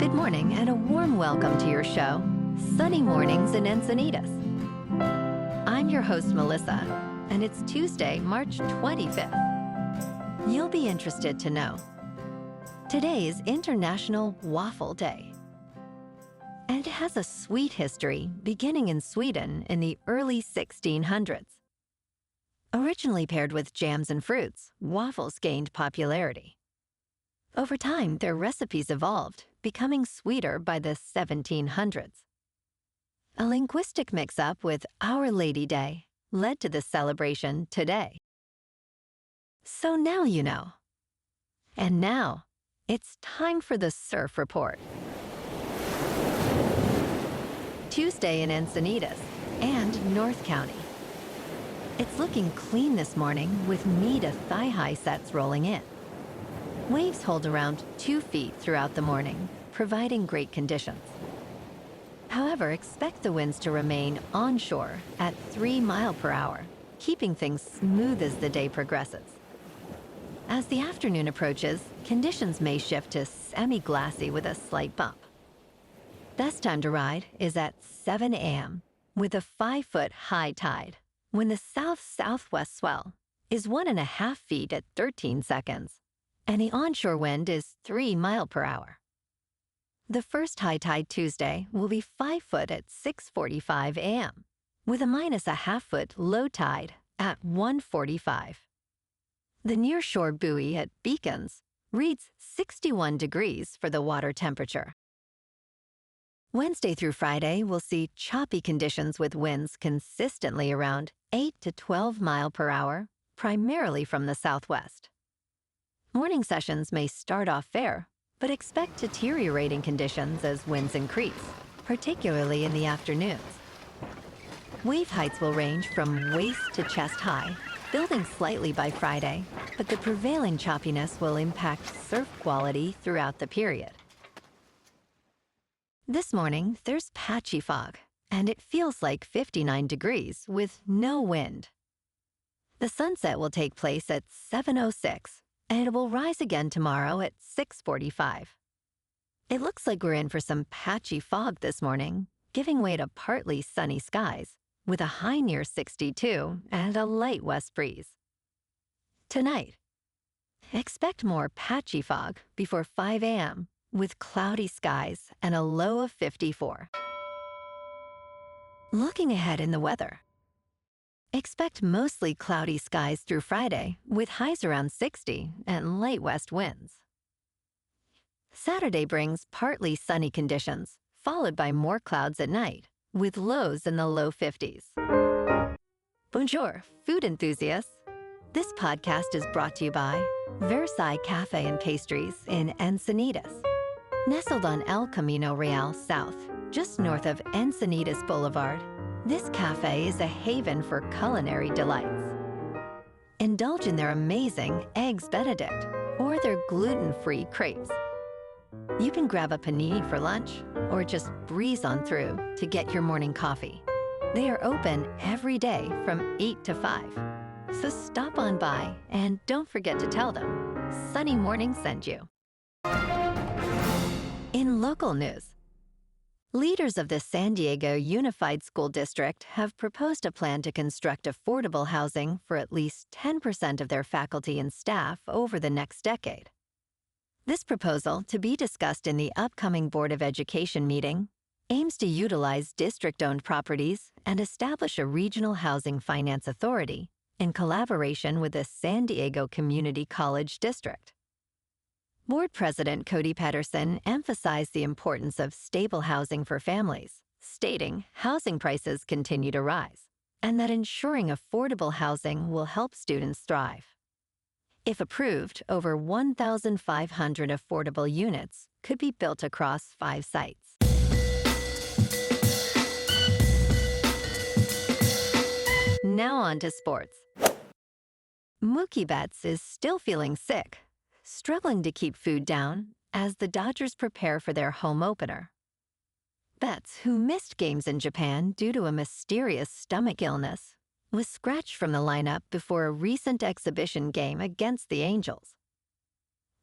Good morning and a warm welcome to your show, Sunny Mornings in Encinitas. I'm your host, Melissa, and it's Tuesday, March 25th. You'll be interested to know today is International Waffle Day. And it has a sweet history beginning in Sweden in the early 1600s. Originally paired with jams and fruits, waffles gained popularity. Over time, their recipes evolved, becoming sweeter by the 1700s. A linguistic mix-up with Our Lady Day led to this celebration today. So now you know. And now, it's time for the Surf Report. Tuesday in Encinitas and North County. It's looking clean this morning with knee to thigh-high sets rolling in. Waves hold around 2 feet throughout the morning, providing great conditions. However, expect the winds to remain onshore at 3 miles per hour, keeping things smooth as the day progresses. As the afternoon approaches, conditions may shift to semi-glassy with a slight bump. Best time to ride is at 7 a.m. with a 5-foot high tide, when the south-southwest swell is 1.5 feet at 13 seconds, and the onshore wind is 3 miles per hour. The first high tide Tuesday will be 5 foot at 6:45 a.m., with a -0.5 foot low tide at 1:45. The nearshore buoy at Beacons reads 61 degrees for the water temperature. Wednesday through Friday will see choppy conditions with winds consistently around 8 to 12 miles per hour, primarily from the southwest. Morning sessions may start off fair, but expect deteriorating conditions as winds increase, particularly in the afternoons. Wave heights will range from waist to chest high, building slightly by Friday, but the prevailing choppiness will impact surf quality throughout the period. This morning, there's patchy fog, and it feels like 59 degrees with no wind. The sunset will take place at 7:06, and it will rise again tomorrow at 6:45. It looks like we're in for some patchy fog this morning, giving way to partly sunny skies, with a high near 62 and a light west breeze. Tonight, expect more patchy fog before 5 a.m., with cloudy skies and a low of 54. Looking ahead in the weather. Expect mostly cloudy skies through Friday, with highs around 60 and light west winds. Saturday brings partly sunny conditions, followed by more clouds at night, with lows in the low 50s. Bonjour, food enthusiasts. This podcast is brought to you by Versailles Cafe and Pastries in Encinitas. Nestled on El Camino Real South, just north of Encinitas Boulevard, this cafe is a haven for culinary delights. Indulge in their amazing Eggs Benedict or their gluten-free crepes. You can grab a panini for lunch or just breeze on through to get your morning coffee. They are open every day from 8 to 5. So stop on by and don't forget to tell them Sunny Morning sent you. In local news, leaders of the San Diego Unified School District have proposed a plan to construct affordable housing for at least 10% of their faculty and staff over the next decade. This proposal, to be discussed in the upcoming Board of Education meeting, aims to utilize district-owned properties and establish a regional housing finance authority in collaboration with the San Diego Community College District. Board President Cody Pedersen emphasized the importance of stable housing for families, stating housing prices continue to rise, and that ensuring affordable housing will help students thrive. If approved, over 1,500 affordable units could be built across 5 sites. Now on to sports. Mookie Betts is still feeling sick, struggling to keep food down as the Dodgers prepare for their home opener. Betts, who missed games in Japan due to a mysterious stomach illness, was scratched from the lineup before a recent exhibition game against the Angels.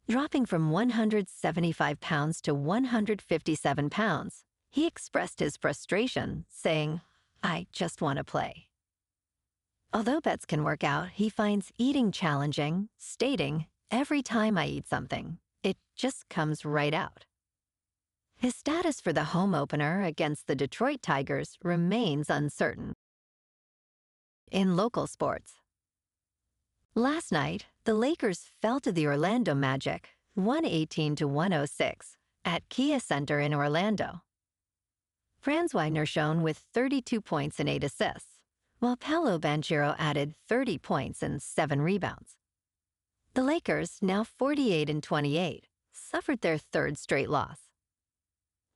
Dropping from 175 pounds to 157 pounds, he expressed his frustration, saying, "I just want to play." Although Betts can work out, he finds eating challenging, stating, "Every time I eat something, it just comes right out." His status for the home opener against the Detroit Tigers remains uncertain. In local sports, last night, the Lakers fell to the Orlando Magic, 118-106, at Kia Center in Orlando. Franz Wagner shone with 32 points and 8 assists, while Paolo Banchero added 30 points and 7 rebounds. The Lakers, now 48-28, suffered their third straight loss.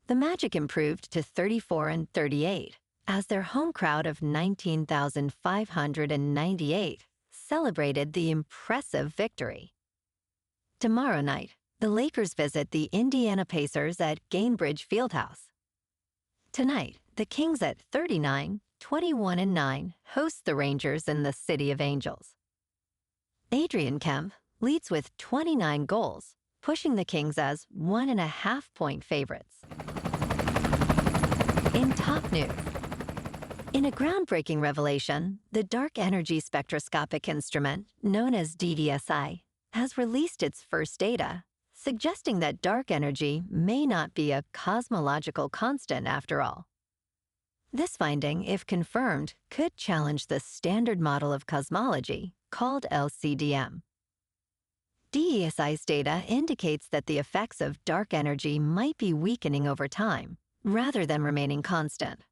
The Magic improved to 34-38 as their home crowd of 19,598 celebrated the impressive victory. Tomorrow night, the Lakers visit the Indiana Pacers at Gainbridge Fieldhouse. Tonight, the Kings at 39-21-9 host the Rangers in the City of Angels. Adrian Kemp leads with 29 goals, pushing the Kings as 1.5-point favorites. In top news, in a groundbreaking revelation, the Dark Energy Spectroscopic Instrument, known as DESI, has released its first data, suggesting that dark energy may not be a cosmological constant after all. This finding, if confirmed, could challenge the standard model of cosmology, called LCDM. DESI's data indicates that the effects of dark energy might be weakening over time, rather than remaining constant.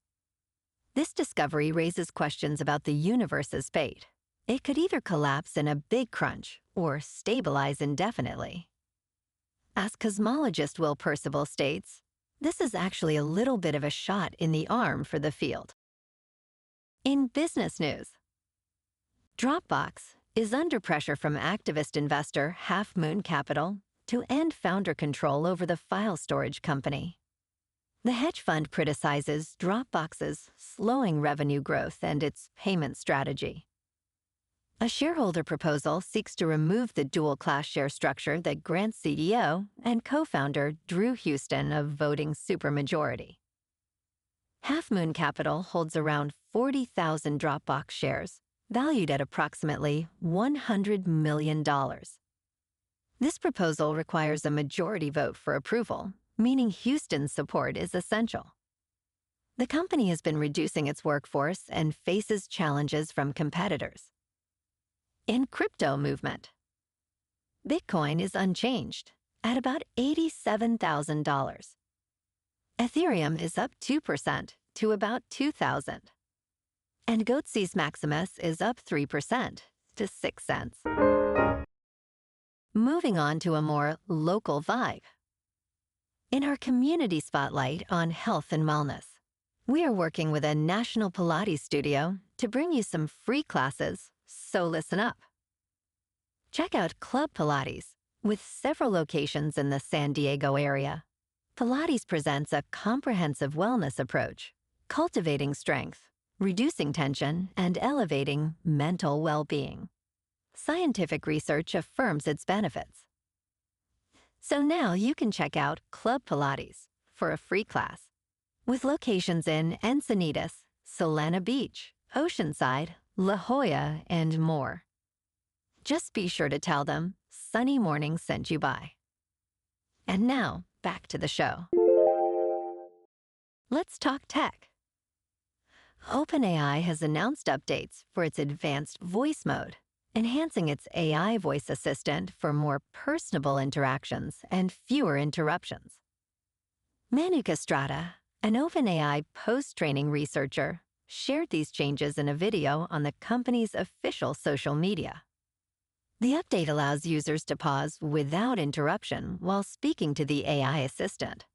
This discovery raises questions about the universe's fate. It could either collapse in a big crunch or stabilize indefinitely. As cosmologist Will Percival states, this is actually a little bit of a shot in the arm for the field. In business news, Dropbox is under pressure from activist investor Half Moon Capital to end founder control over the file storage company. The hedge fund criticizes Dropbox's slowing revenue growth and its payment strategy. A shareholder proposal seeks to remove the dual-class share structure that grants CEO and co-founder Drew Houston a voting supermajority. Half Moon Capital holds around 40,000 Dropbox shares, valued at approximately $100 million. This proposal requires a majority vote for approval, meaning Houston's support is essential. The company has been reducing its workforce and faces challenges from competitors. In crypto movement, Bitcoin is unchanged at about $87,000. Ethereum is up 2% to about $2,000. And Goatse's Maximus is up 3% to 6 cents. Moving on to a more local vibe. In our community spotlight on health and wellness, we are working with a national Pilates studio to bring you some free classes, so listen up. Check out Club Pilates, with several locations in the San Diego area. Pilates presents a comprehensive wellness approach, cultivating strength, reducing tension, and elevating mental well-being. Scientific research affirms its benefits. So now you can check out Club Pilates for a free class, with locations in Encinitas, Solana Beach, Oceanside, La Jolla, and more. Just be sure to tell them Sunny Morning sent you by. And now, back to the show. Let's talk tech. OpenAI has announced updates for its advanced voice mode, enhancing its AI voice assistant for more personable interactions and fewer interruptions. Manu Castrata, an OpenAI post-training researcher, shared these changes in a video on the company's official social media. The update allows users to pause without interruption while speaking to the AI assistant.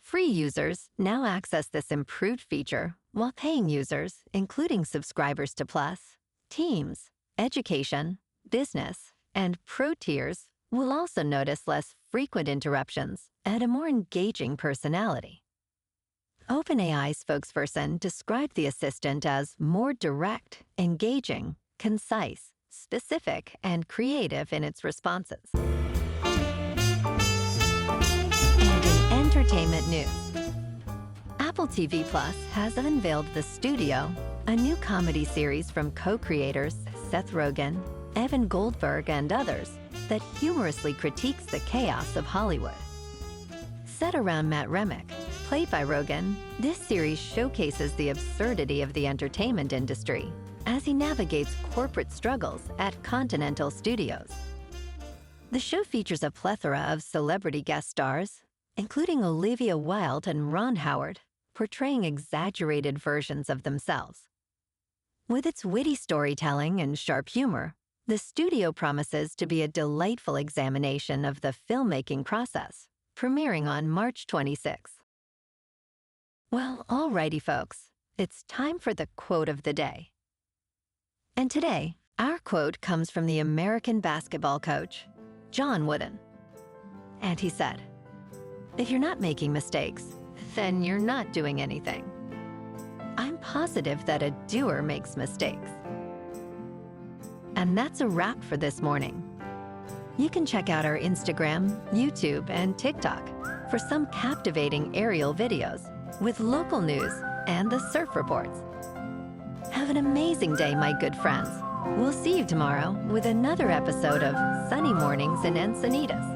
Free users now access this improved feature, while paying users, including subscribers to Plus, Teams, Education, Business, and Pro tiers, will also notice less frequent interruptions and a more engaging personality. OpenAI spokesperson described the assistant as more direct, engaging, concise, specific, and creative in its responses. Apple TV Plus has unveiled The Studio, a new comedy series from co-creators Seth Rogen, Evan Goldberg, and others that humorously critiques the chaos of Hollywood. Set around Matt Remick, played by Rogen, this series showcases the absurdity of the entertainment industry as he navigates corporate struggles at Continental Studios. The show features a plethora of celebrity guest stars, including Olivia Wilde and Ron Howard, portraying exaggerated versions of themselves. With its witty storytelling and sharp humor, The Studio promises to be a delightful examination of the filmmaking process, premiering on March 26th. Well, alrighty, folks, it's time for the quote of the day. And today, our quote comes from the American basketball coach, John Wooden. And he said, "If you're not making mistakes, then you're not doing anything." I'm positive that a doer makes mistakes. And that's a wrap for this morning. You can check out our Instagram, YouTube, and TikTok for some captivating aerial videos with local news and the surf reports. Have an amazing day, my good friends. We'll see you tomorrow with another episode of Sunny Mornings in Encinitas.